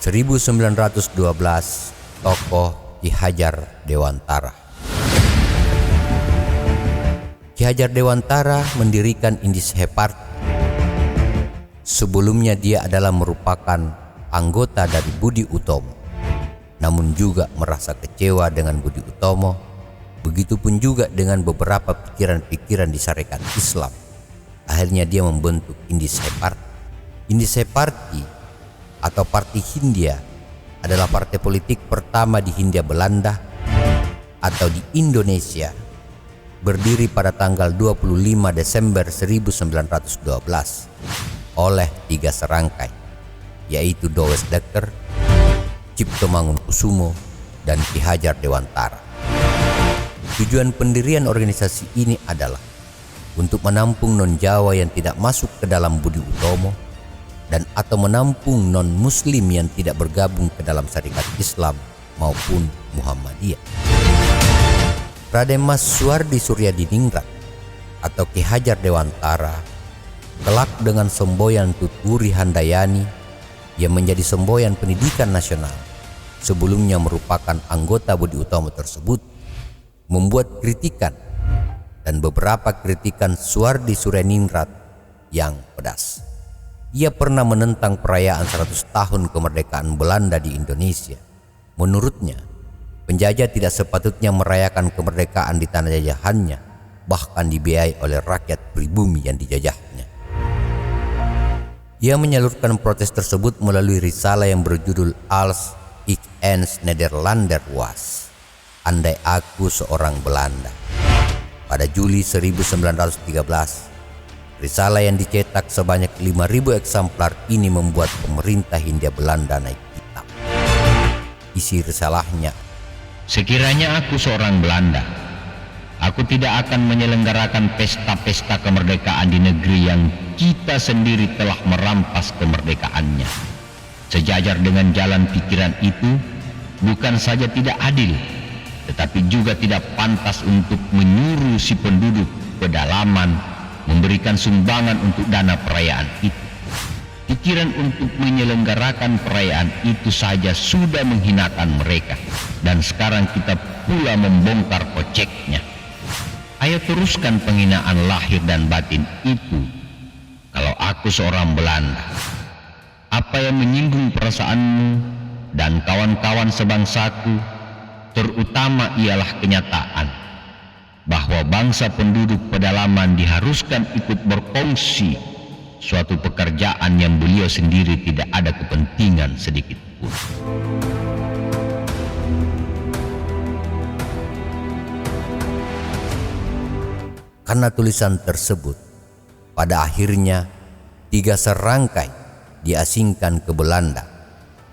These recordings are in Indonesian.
1912, tokoh Ki Hajar Dewantara. Ki Hajar Dewantara mendirikan Indische Party. Sebelumnya dia adalah merupakan anggota dari Budi Utomo, namun juga merasa kecewa dengan Budi Utomo. Begitupun juga dengan beberapa pikiran-pikiran di syarikat Islam. Akhirnya dia membentuk Indische Party. Indische Party atau Parti Hindia adalah partai politik pertama di Hindia Belanda atau di Indonesia, berdiri pada tanggal 25 Desember 1912 oleh 3 serangkai, yaitu Douwes Dekker, Cipto Mangunkusumo, dan Ki Hajar Dewantara. Tujuan pendirian organisasi ini adalah untuk menampung non-Jawa yang tidak masuk ke dalam Budi Utomo dan atau menampung non-Muslim yang tidak bergabung ke dalam syarikat Islam maupun Muhammadiyah. Raden Mas Suardi Suryadiningrat atau Ki Hajar Dewantara kelak dengan semboyan Tuturi Handayani yang menjadi semboyan pendidikan nasional, sebelumnya merupakan anggota Budi Utomo tersebut, membuat kritikan dan beberapa kritikan Suardi Suryadiningrat yang pedas. Ia pernah menentang perayaan 100 tahun kemerdekaan Belanda di Indonesia. Menurutnya, penjajah tidak sepatutnya merayakan kemerdekaan di tanah jajahannya, bahkan dibiayai oleh rakyat pribumi yang dijajahnya. Ia menyalurkan protes tersebut melalui risalah yang berjudul Als ik eens Nederlander was, andai aku seorang Belanda, pada Juli 1913. Risalah yang dicetak sebanyak 5.000 eksemplar ini membuat pemerintah Hindia Belanda naik pitam. Isi risalahnya, sekiranya aku seorang Belanda, aku tidak akan menyelenggarakan pesta-pesta kemerdekaan di negeri yang kita sendiri telah merampas kemerdekaannya. Sejajar dengan jalan pikiran itu, bukan saja tidak adil, tetapi juga tidak pantas untuk menyuruh si penduduk pedalaman memberikan sumbangan untuk dana perayaan itu. Pikiran untuk menyelenggarakan perayaan itu saja sudah menghinakan mereka, dan sekarang kita pula membongkar koceknya. Ayo teruskan penghinaan lahir dan batin itu. Kalau aku seorang Belanda, apa yang menyinggung perasaanmu dan kawan-kawan sebangsaku, terutama ialah kenyataan bahwa bangsa penduduk pedalaman diharuskan ikut berkongsi suatu pekerjaan yang beliau sendiri tidak ada kepentingan sedikit pun. Karena tulisan tersebut, pada akhirnya 3 serangkai diasingkan ke Belanda,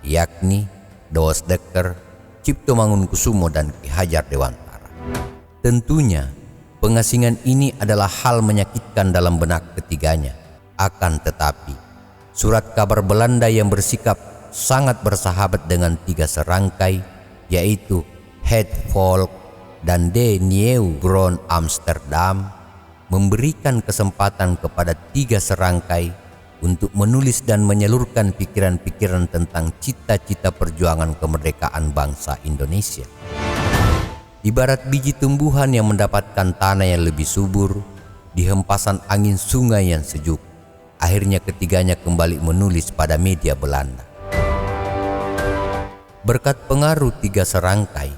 yakni Douwes Dekker, Cipto Mangunkusumo, dan Ki Hajar Dewantara. Tentunya pengasingan ini adalah hal menyakitkan dalam benak ketiganya. Akan tetapi, surat kabar Belanda yang bersikap sangat bersahabat dengan 3 serangkai, yaitu Het Volk dan De Nieuwe Groen Amsterdam, memberikan kesempatan kepada 3 serangkai untuk menulis dan menyalurkan pikiran-pikiran tentang cita-cita perjuangan kemerdekaan bangsa Indonesia. Ibarat biji tumbuhan yang mendapatkan tanah yang lebih subur di hempasan angin sungai yang sejuk, akhirnya ketiganya kembali menulis pada media Belanda. Berkat pengaruh 3 serangkai,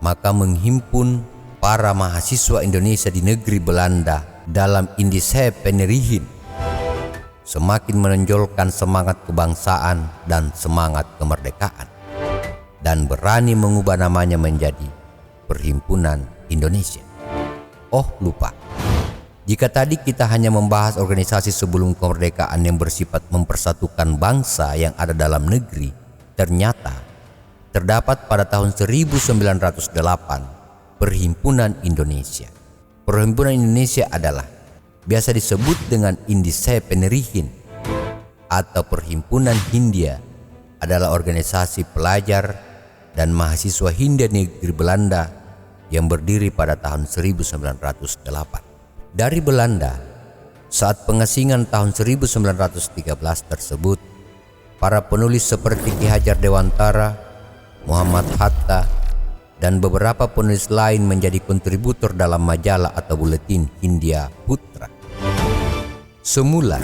maka menghimpun para mahasiswa Indonesia di negeri Belanda dalam Indische Vereniging semakin menonjolkan semangat kebangsaan dan semangat kemerdekaan, dan berani mengubah namanya menjadi Perhimpunan Indonesia. Oh lupa, jika tadi kita hanya membahas organisasi sebelum kemerdekaan yang bersifat mempersatukan bangsa yang ada dalam negeri, ternyata terdapat pada tahun 1908 Perhimpunan Indonesia. Perhimpunan Indonesia adalah biasa disebut dengan Indische Vereniging atau Perhimpunan Hindia, adalah organisasi pelajar dan mahasiswa Hindia negeri Belanda yang berdiri pada tahun 1908. Dari Belanda, saat pengasingan tahun 1913 tersebut, para penulis seperti Ki Hajar Dewantara, Muhammad Hatta, dan beberapa penulis lain menjadi kontributor dalam majalah atau buletin Hindia Putra. Semula,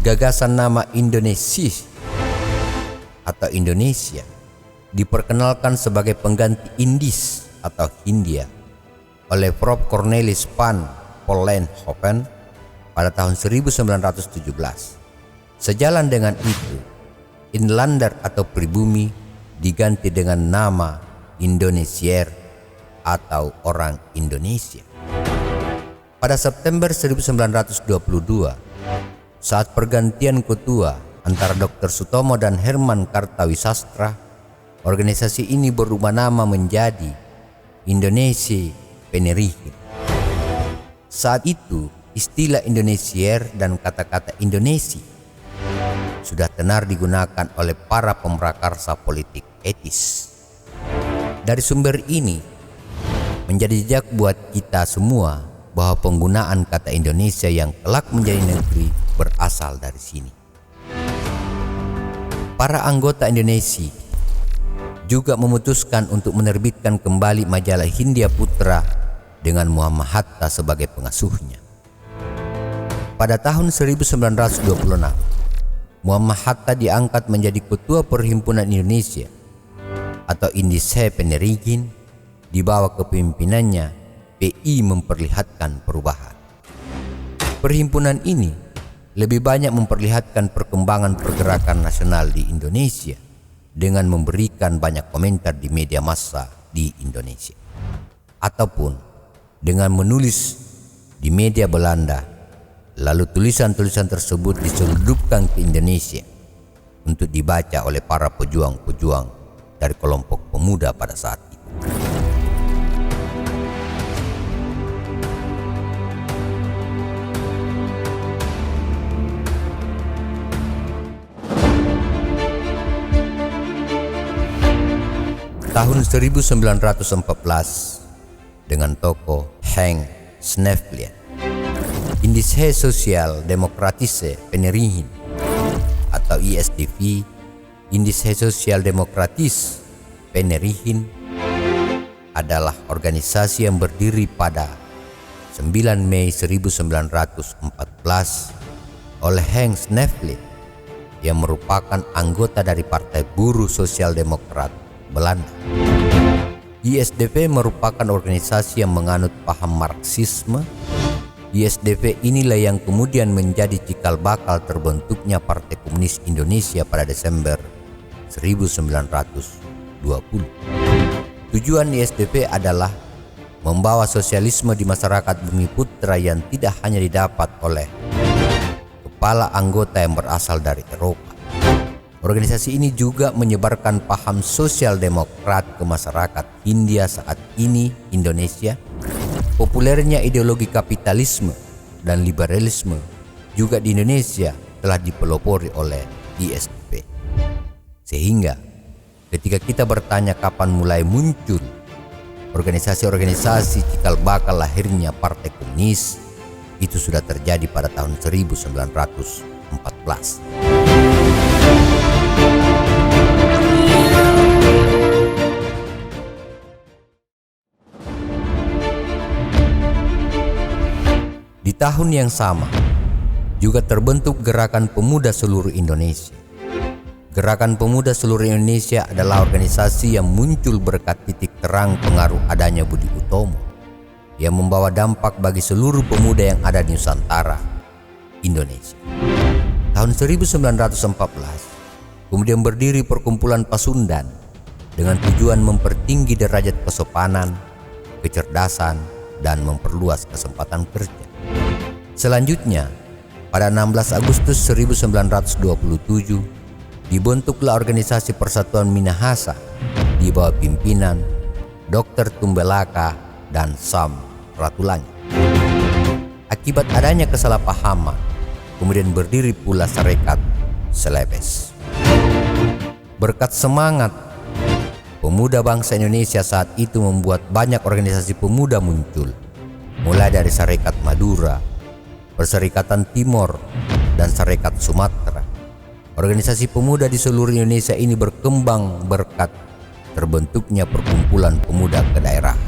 gagasan nama Indonesia atau Indonesia diperkenalkan sebagai pengganti Indis atau Hindia oleh Prof. Cornelis van Vollenhoven pada tahun 1917. Sejalan dengan itu, Inlander atau pribumi diganti dengan nama Indonesier atau orang Indonesia. Pada September 1922, saat pergantian ketua antara Dr. Sutomo dan Herman Kartawisastra, organisasi ini berubah nama menjadi Indonesia Penerihin. Saat itu, istilah Indonesier dan kata-kata Indonesia sudah tenar digunakan oleh para pemrakarsa politik etis. Dari sumber ini menjadi jejak buat kita semua bahwa penggunaan kata Indonesia yang kelak menjadi negeri berasal dari sini. Para anggota Indonesia juga memutuskan untuk menerbitkan kembali majalah Hindia Putra dengan Muhammad Hatta sebagai pengasuhnya. Pada tahun 1926, Muhammad Hatta diangkat menjadi Ketua Perhimpunan Indonesia atau Indische Penerigen. Di bawah kepemimpinannya, PI memperlihatkan perubahan. Perhimpunan ini lebih banyak memperlihatkan perkembangan pergerakan nasional di Indonesia dengan memberikan banyak komentar di media massa di Indonesia, ataupun dengan menulis di media Belanda. Lalu tulisan-tulisan tersebut diselundupkan ke Indonesia untuk dibaca oleh para pejuang-pejuang dari kelompok pemuda pada saat itu. Tahun 1914 dengan tokoh Henk Snevely, Indische Social Democratische Penerigen atau ISDV, Indische Social Democratische Penerigen, adalah organisasi yang berdiri pada 9 Mei 1914 oleh Henk Snevely yang merupakan anggota dari Partai Buruh Sosial Demokrat Belanda. ISDV merupakan organisasi yang menganut paham Marxisme. ISDV inilah yang kemudian menjadi cikal bakal terbentuknya Partai Komunis Indonesia pada Desember 1920. Tujuan ISDV adalah membawa sosialisme di masyarakat Bumi Putra yang tidak hanya didapat oleh kepala anggota yang berasal dari Eropa. Organisasi ini juga menyebarkan paham sosial demokrat ke masyarakat Hindia saat ini Indonesia. Populernya ideologi kapitalisme dan liberalisme juga di Indonesia telah dipelopori oleh ISDV. Sehingga ketika kita bertanya kapan mulai muncul organisasi-organisasi cikal bakal lahirnya Partai Komunis, itu sudah terjadi pada tahun 1914. Di tahun yang sama juga terbentuk Gerakan Pemuda Seluruh Indonesia. Gerakan Pemuda Seluruh Indonesia adalah organisasi yang muncul berkat titik terang pengaruh adanya Budi Utomo yang membawa dampak bagi seluruh pemuda yang ada di Nusantara, Indonesia. Tahun 1914 kemudian berdiri Perkumpulan Pasundan dengan tujuan mempertinggi derajat kesopanan, kecerdasan, dan memperluas kesempatan kerja. Selanjutnya, pada 16 Agustus 1927, dibentuklah organisasi Persatuan Minahasa di bawah pimpinan Dr. Tumbelaka dan Sam Ratulangi. Akibat adanya kesalahpahaman, kemudian berdiri pula Sarekat Celebes. Berkat semangat pemuda bangsa Indonesia saat itu membuat banyak organisasi pemuda muncul, mulai dari Sarekat Madura, Perserikatan Timor, dan Sarekat Sumatera. Organisasi pemuda di seluruh Indonesia ini berkembang berkat terbentuknya perkumpulan pemuda kedaerahan.